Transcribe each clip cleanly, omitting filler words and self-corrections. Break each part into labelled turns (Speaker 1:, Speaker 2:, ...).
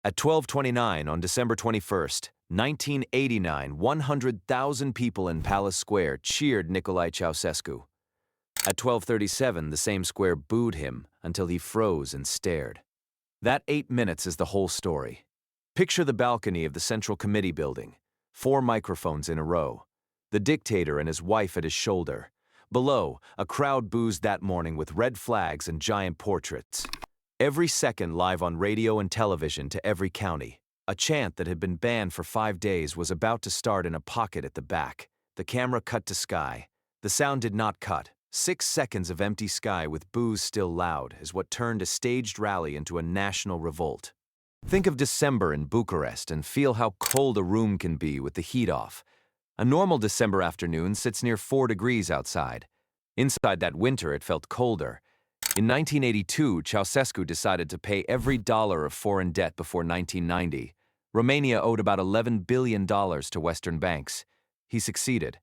Speaker 1: At 12:29 on December 21st, 1989, 100,000 people in Palace Square cheered Nicolae Ceausescu. At 12:37, the same square booed him until he froze and stared. That 8 minutes is the whole story. Picture the balcony of the Central Committee building, 4 microphones in a row, the dictator and his wife at his shoulder. Below, a crowd boos that morning with red flags and giant portraits. Every second live on radio and television to every county. A chant that had been banned for 5 days was about to start in a pocket at the back. The camera cut to sky. The sound did not cut. 6 seconds of empty sky with boos still loud is what turned a staged rally into a national revolt. Think of December in Bucharest and feel how cold a room can be with the heat off. A normal December afternoon sits near 4 degrees outside. Inside that winter, it felt colder. In 1982, Ceausescu decided to pay every dollar of foreign debt before 1990. Romania owed about $11 billion to Western banks. He succeeded.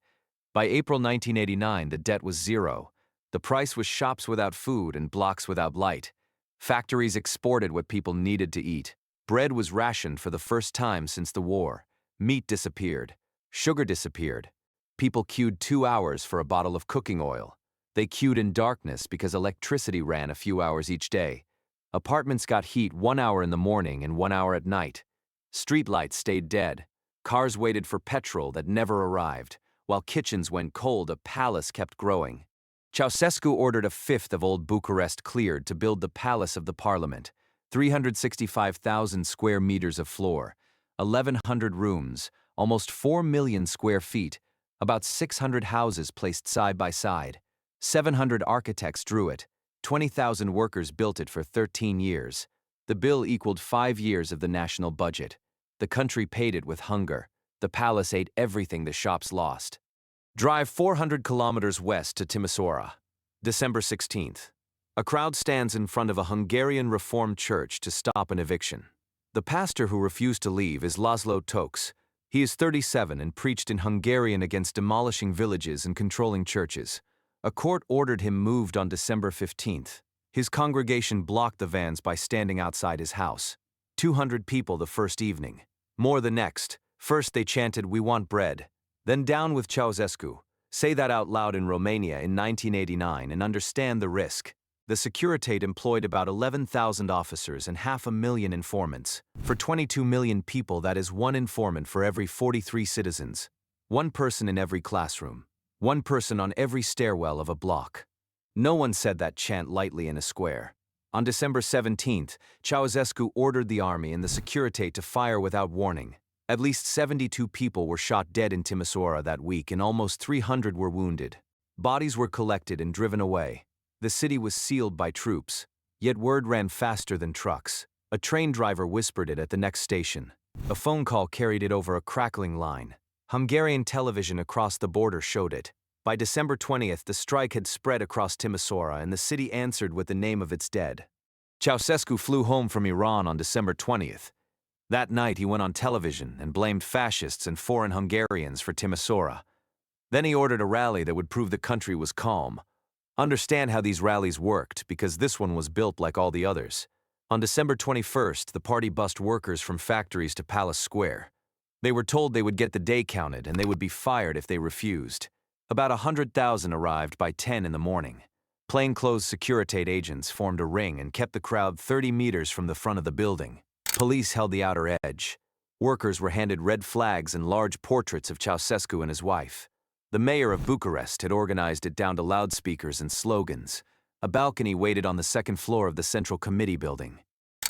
Speaker 1: By April 1989, the debt was zero. The price was shops without food and blocks without light. Factories exported what people needed to eat. Bread was rationed for the first time since the war. Meat disappeared. Sugar disappeared. People queued 2 hours for a bottle of cooking oil. They queued in darkness because electricity ran a few hours each day. Apartments got heat 1 hour in the morning and 1 hour at night. Streetlights stayed dead. Cars waited for petrol that never arrived. While kitchens went cold, a palace kept growing. Ceausescu ordered a fifth of old Bucharest cleared to build the Palace of the Parliament. 365,000 square meters of floor, 1,100 rooms, almost 4 million square feet, about 600 houses placed side by side. 700 architects drew it. 20,000 workers built it for 13 years. The bill equaled 5 years of the national budget. The country paid it with hunger. The palace ate everything the shops lost. Drive 400 kilometers west to Timisoara. December 16th. A crowd stands in front of a Hungarian Reformed church to stop an eviction. The pastor who refused to leave is Laszlo Tokes. He is 37 and preached in Hungarian against demolishing villages and controlling churches. A court ordered him moved on December 15th. His congregation blocked the vans by standing outside his house. 200 people the first evening. More the next. First they chanted, "We want bread." Then down with Ceausescu. Say that out loud in Romania in 1989 and understand the risk. The Securitate employed about 11,000 officers and 500,000 informants. For 22 million people, that is 1 informant for every 43 citizens. 1 person in every classroom. 1 person on every stairwell of a block. No one said that chant lightly in a square. On December 17th, Ceausescu ordered the army and the Securitate to fire without warning. At least 72 people were shot dead in Timisoara that week and almost 300 were wounded. Bodies were collected and driven away. The city was sealed by troops. Yet word ran faster than trucks. A train driver whispered it at the next station. A phone call carried it over a crackling line. Hungarian television across the border showed it. By December 20th, the strike had spread across Timisoara and the city answered with the name of its dead. Ceausescu flew home from Iran on December 20th. That night he went on television and blamed fascists and foreign Hungarians for Timisoara. Then he ordered a rally that would prove the country was calm. Understand how these rallies worked, because this one was built like all the others. On December 21st, the party bussed workers from factories to Palace Square. They were told they would get the day counted and they would be fired if they refused. About 100,000 arrived by 10 in the morning. Plainclothes Securitate agents formed a ring and kept the crowd 30 meters from the front of the building. Police held the outer edge. Workers were handed red flags and large portraits of Ceausescu and his wife. The mayor of Bucharest had organized it down to loudspeakers and slogans. A balcony waited on the second floor of the Central Committee building.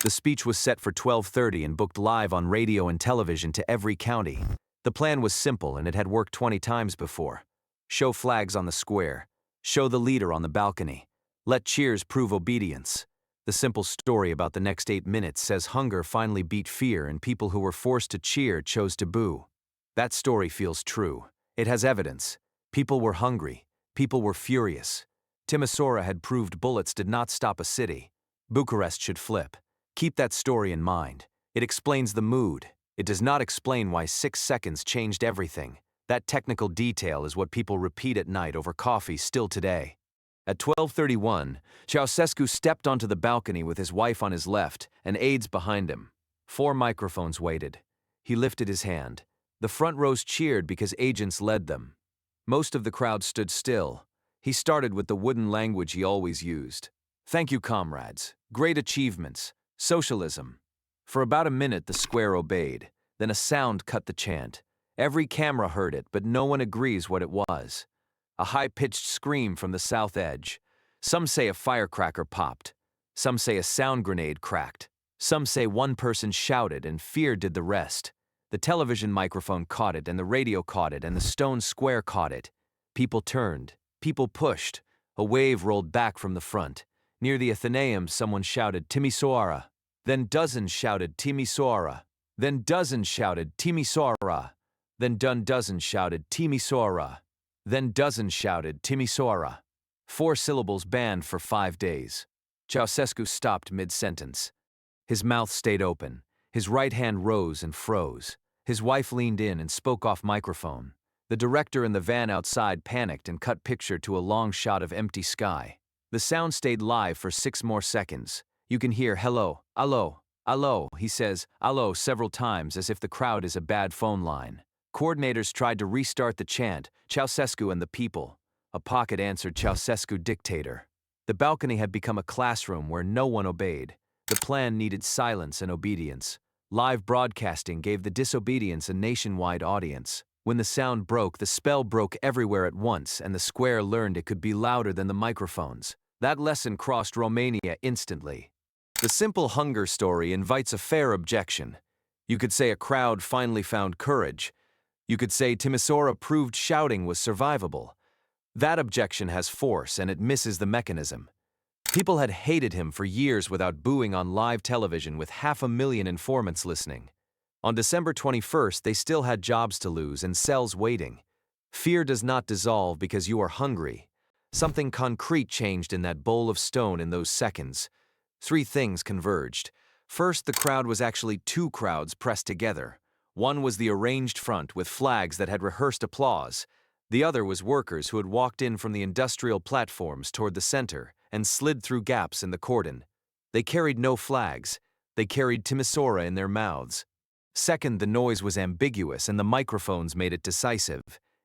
Speaker 1: The speech was set for 12:30 and booked live on radio and television to every county. The plan was simple and it had worked 20 times before. Show flags on the square. Show the leader on the balcony. Let cheers prove obedience. The simple story about the next 8 minutes says hunger finally beat fear and people who were forced to cheer chose to boo. That story feels true. It has evidence. People were hungry. People were furious. Timisoara had proved bullets did not stop a city. Bucharest should flip. Keep that story in mind. It explains the mood. It does not explain why 6 seconds changed everything. That technical detail is what people repeat at night over coffee still today. At 12:31, Ceausescu stepped onto the balcony with his wife on his left and aides behind him. 4 microphones waited. He lifted his hand. The front rows cheered because agents led them. Most of the crowd stood still. He started with the wooden language he always used. "Thank you, comrades. Great achievements. Socialism." For about a minute, the square obeyed. Then a sound cut the chant. Every camera heard it, but no one agrees what it was. A high-pitched scream from the south edge. Some say a firecracker popped. Some say a sound grenade cracked. Some say one person shouted and fear did the rest. The television microphone caught it, and the radio caught it, and the stone square caught it. People turned. People pushed. A wave rolled back from the front. Near the Athenaeum, someone shouted, "Timisoara." Then dozens shouted, "Timisoara." Then dozens shouted, "Timisoara." Then dozens shouted, "Timisoara." Then dozens shouted, "Timisoara." 4 syllables banned for 5 days. Ceausescu stopped mid-sentence. His mouth stayed open. His right hand rose and froze. His wife leaned in and spoke off microphone. The director in the van outside panicked and cut picture to a long shot of empty sky. The sound stayed live for 6 more seconds. You can hear "hello, allo, allo." He says "allo" several times as if the crowd is a bad phone line. Coordinators tried to restart the chant, "Ceausescu and the people." A pocket answered, "Ceausescu dictator." The balcony had become a classroom where no one obeyed. The plan needed silence and obedience. Live broadcasting gave the disobedience a nationwide audience. When the sound broke, the spell broke everywhere at once, and the square learned it could be louder than the microphones. That lesson crossed Romania instantly. The simple hunger story invites a fair objection. You could say a crowd finally found courage. You could say Timisoara proved shouting was survivable. That objection has force, and it misses the mechanism. People had hated him for years without booing on live television with 500,000 informants listening. On December 21st, they still had jobs to lose and cells waiting. Fear does not dissolve because you are hungry. Something concrete changed in that bowl of stone in those seconds. 3 things converged. First, the crowd was actually 2 crowds pressed together. One was the arranged front with flags that had rehearsed applause. The other was workers who had walked in from the industrial platforms toward the center and slid through gaps in the cordon. They carried no flags. They carried Timisoara in their mouths. Second, the noise was ambiguous and the microphones made it decisive.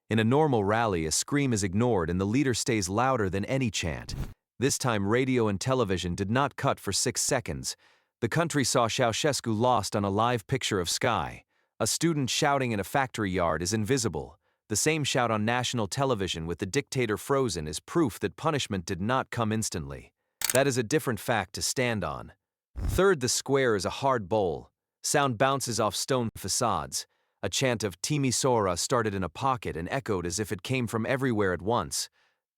Speaker 1: In a normal rally, a scream is ignored and the leader stays louder than any chant. This time, radio and television did not cut for 6 seconds. The country saw Ceausescu lost on a live picture of sky. A student shouting in a factory yard is invisible. The same shout on national television with the dictator frozen is proof that punishment did not come instantly. That is a different fact to stand on. Third, the square is a hard bowl. Sound bounces off stone facades. A chant of Timisoara started in a pocket and echoed as if it came from everywhere at once.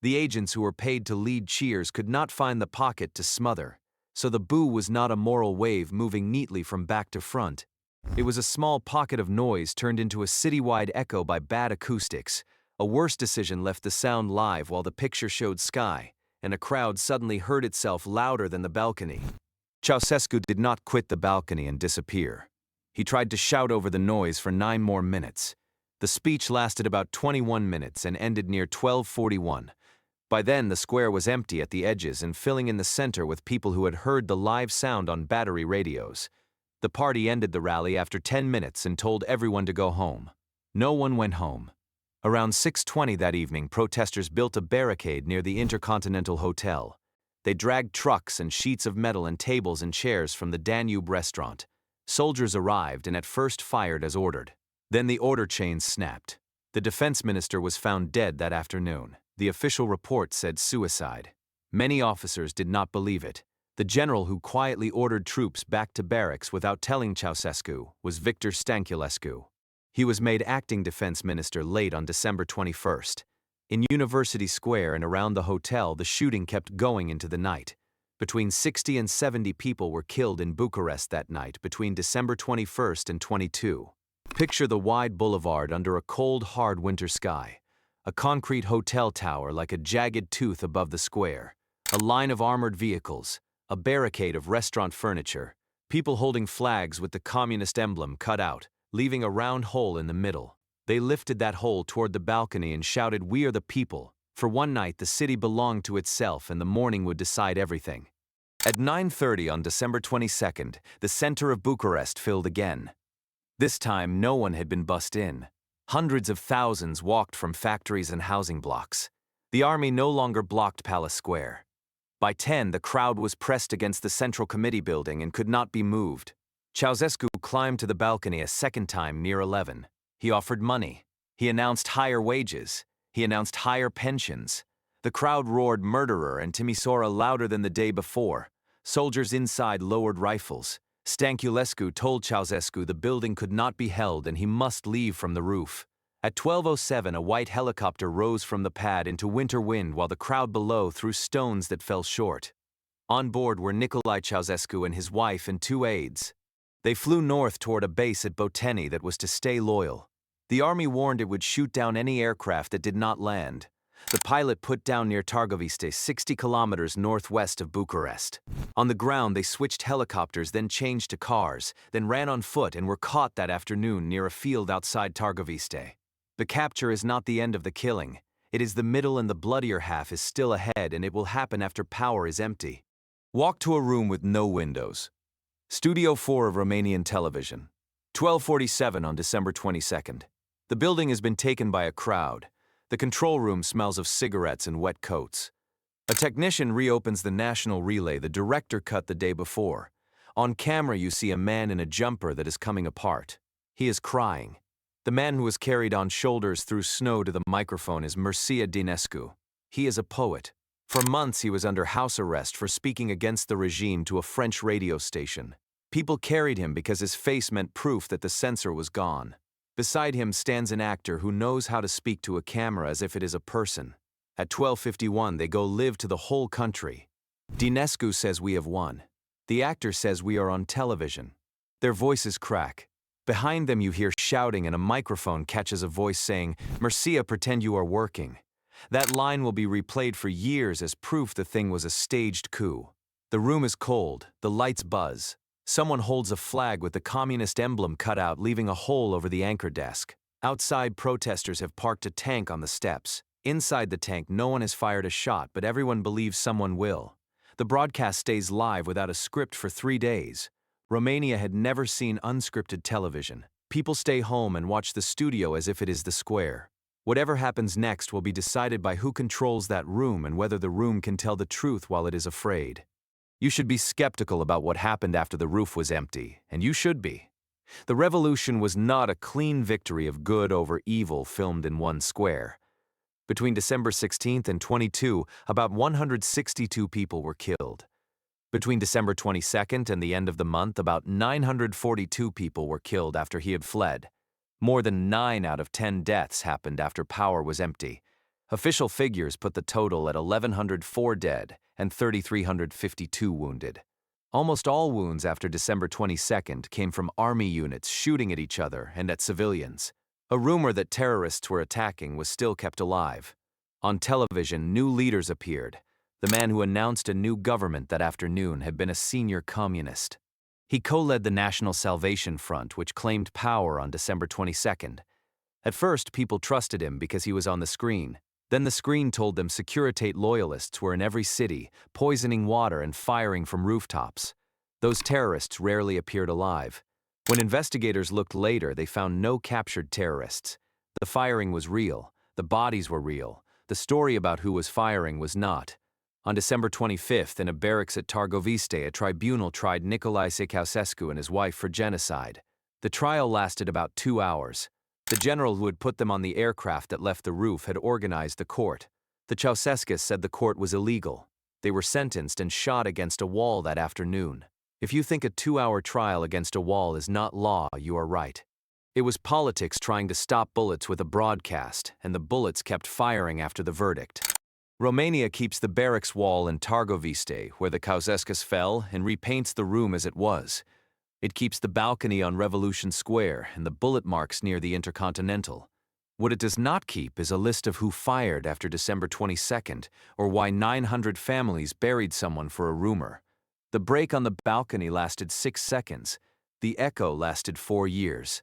Speaker 1: The agents who were paid to lead cheers could not find the pocket to smother. So the boo was not a moral wave moving neatly from back to front. It was a small pocket of noise turned into a citywide echo by bad acoustics. A worse decision left the sound live while the picture showed sky, and a crowd suddenly heard itself louder than the balcony. Ceausescu did not quit the balcony and disappear. He tried to shout over the noise for 9 more minutes. The speech lasted about 21 minutes and ended near 12:41. By then, the square was empty at the edges and filling in the center with people who had heard the live sound on battery radios. The party ended the rally after 10 minutes and told everyone to go home. No one went home. Around 6:20 that evening, protesters built a barricade near the Intercontinental Hotel. They dragged trucks and sheets of metal and tables and chairs from the Danube restaurant. Soldiers arrived and at first fired as ordered. Then the order chains snapped. The defense minister was found dead that afternoon. The official report said suicide. Many officers did not believe it. The general who quietly ordered troops back to barracks without telling Ceausescu was Victor Stanculescu. He was made acting defense minister late on December 21st. In University Square and around the hotel, the shooting kept going into the night. Between 60 and 70 people were killed in Bucharest that night between December 21st and 22. Picture the wide boulevard under a cold, hard winter sky. A concrete hotel tower like a jagged tooth above the square. A line of armored vehicles. A barricade of restaurant furniture, people holding flags with the communist emblem cut out, leaving a round hole in the middle. They lifted that hole toward the balcony and shouted, "We are the people." For one night, the city belonged to itself and the morning would decide everything. At 9:30 on December 22nd, the center of Bucharest filled again. This time, no one had been bussed in. Hundreds of thousands walked from factories and housing blocks. The army no longer blocked Palace Square. By 10, the crowd was pressed against the Central Committee building and could not be moved. Ceausescu climbed to the balcony a second time near 11. He offered money. He announced higher wages. He announced higher pensions. The crowd roared "murderer" and Timisoara louder than the day before. Soldiers inside lowered rifles. Stanculescu told Ceausescu the building could not be held and he must leave from the roof. At 12:07, a white helicopter rose from the pad into winter wind while the crowd below threw stones that fell short. On board were Nicolae Ceausescu and his wife and 2 aides. They flew north toward a base at Boteni that was to stay loyal. The army warned it would shoot down any aircraft that did not land. The pilot put down near Târgoviște, 60 kilometers northwest of Bucharest. On the ground, they switched helicopters, then changed to cars, then ran on foot and were caught that afternoon near a field outside Târgoviște. The capture is not the end of the killing. It is the middle, and the bloodier half is still ahead, and it will happen after power is empty. Walk to a room with no windows. Studio 4 of Romanian television. 12:47 on December 22nd. The building has been taken by a crowd. The control room smells of cigarettes and wet coats. A technician reopens the national relay the director cut the day before. On camera, you see a man in a jumper that is coming apart. He is crying. The man who was carried on shoulders through snow to the microphone is Mircea Dinescu. He is a poet. For months, he was under house arrest for speaking against the regime to a French radio station. People carried him because his face meant proof that the censor was gone. Beside him stands an actor who knows how to speak to a camera as if it is a person. At 12:51, they go live to the whole country. Dinescu says we have won. The actor says we are on television. Their voices crack. Behind them you hear shouting and a microphone catches a voice saying, "Mircea, pretend you are working." That line will be replayed for years as proof the thing was a staged coup. The room is cold, the lights buzz. Someone holds a flag with the communist emblem cut out, leaving a hole over the anchor desk. Outside, protesters have parked a tank on the steps. Inside the tank, no one has fired a shot, but everyone believes someone will. The broadcast stays live without a script for 3 days. Romania had never seen unscripted television. People stay home and watch the studio as if it is the square. Whatever happens next will be decided by who controls that room and whether the room can tell the truth while it is afraid. You should be skeptical about what happened after the roof was empty, and you should be. The revolution was not a clean victory of good over evil filmed in one square. Between December 16th and 22, about 162 people were killed. Between December 22nd and the end of the month, about 942 people were killed after he had fled. More than 9 out of 10 deaths happened after power was empty. Official figures put the total at 1,104 dead and 3,352 wounded. Almost all wounds after December 22nd came from army units shooting at each other and at civilians. A rumor that terrorists were attacking was still kept alive. On television, new leaders appeared. The man who announced a new government that afternoon had been a senior communist. He co-led the National Salvation Front, which claimed power on December 22nd. At first, people trusted him because he was on the screen. Then the screen told them Securitate loyalists were in every city, poisoning water and firing from rooftops. Those terrorists rarely appeared alive. When investigators looked later, they found no captured terrorists. The firing was real. The bodies were real. The story about who was firing was not. On December 25th, in a barracks at Târgoviște, a tribunal tried Nicolae Ceausescu and his wife for genocide. The trial lasted about 2 hours. The general who had put them on the aircraft that left the roof had organized the court. The Ceausescus said the court was illegal. They were sentenced and shot against a wall that afternoon. If you think a 2-hour trial against a wall is not law, you are right. It was politics trying to stop bullets with a broadcast, and the bullets kept firing after the verdict. Romania keeps the barracks wall in Târgoviște, where the Ceausescus fell, and repaints the room as it was. It keeps the balcony on Revolution Square and the bullet marks near the Intercontinental. What it does not keep is a list of who fired after December 22nd, or why 900 families buried someone for a rumor. The break on the balcony lasted 6 seconds. The echo lasted 4 years.